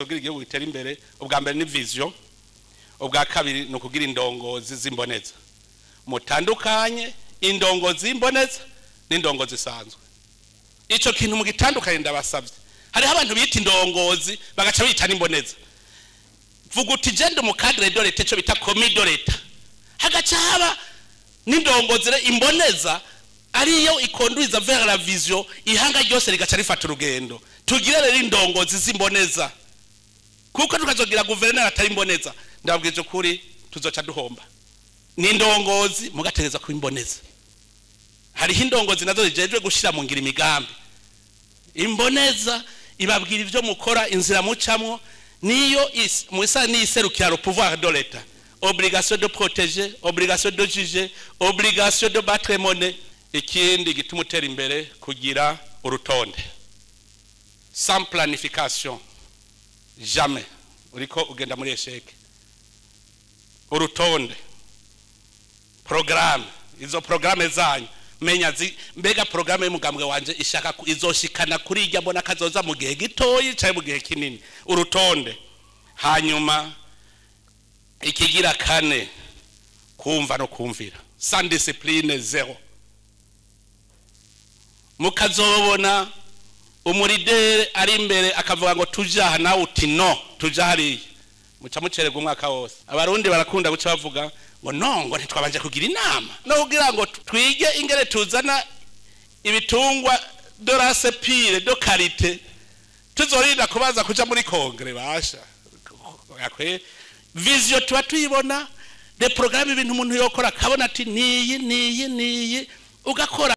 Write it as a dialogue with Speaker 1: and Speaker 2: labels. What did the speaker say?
Speaker 1: kugira igihugu gitera imbere ubwa mbere ni vision, ubwa kabiri no kugira indongozi zimboneza mutandukanye indongozi zimboneza n'indongozi zisanzwe. Ico kintu mu gitandukanye ndabasabye. Hari abantu bita indongozi bagaca bita n'imboneza. Vuga uti je ndo mu cadre de l'etat cyo bita commis de l'etat. Hagaca haba n'indongozi imboneza ariyo ikonduiza vers la vision ihanga ryose rigaca rifata urugendo. Tugire rero indongozi zimboneza. Kuko tukazogira guverineri atari imboneza ndabwije kuri tuzoca duhomba. Ni indongozi mugategeza kuimboneza. Hari indongozi nazo zijejwe gushira mu ngira imigambi. Imboneza ibabwira ivyo mukora inzira mucamwo niyo mwisa ni iserukira le pouvoir de l'État. Obligation de protéger, obligation de juger, obligation de battre monnaie. Ikindi gituma utera imbere kugira urutonde. Sans planification jamais uriko ugenda muri échec. Urutonde programme, izo programme zanyu menya mbega programme y'umugambwe wanje ishaka izoshikana kuri ijya mbona kazoza mu gihe gitoyi cyangwa mu gihe kinini. Urutonde hanyuma ikigira kane kumva no kumvira, sans discipline zero. Mukazobona umuridere ari imbere akavuga ngo tujaha nawe uti no tujahari muca mucerega umwaka wose. Abarundi barakunda guca bavuga ngo no ngo ntitwabanje kugira inama no kugira ngo twige ingere tuzana ibitungwa de race pure de qualité tuzorinda kubaza kuja muri kongre basha. Vision tuba tuyibona de programme ibintu umuntu yokora kabona ati niyi ugakora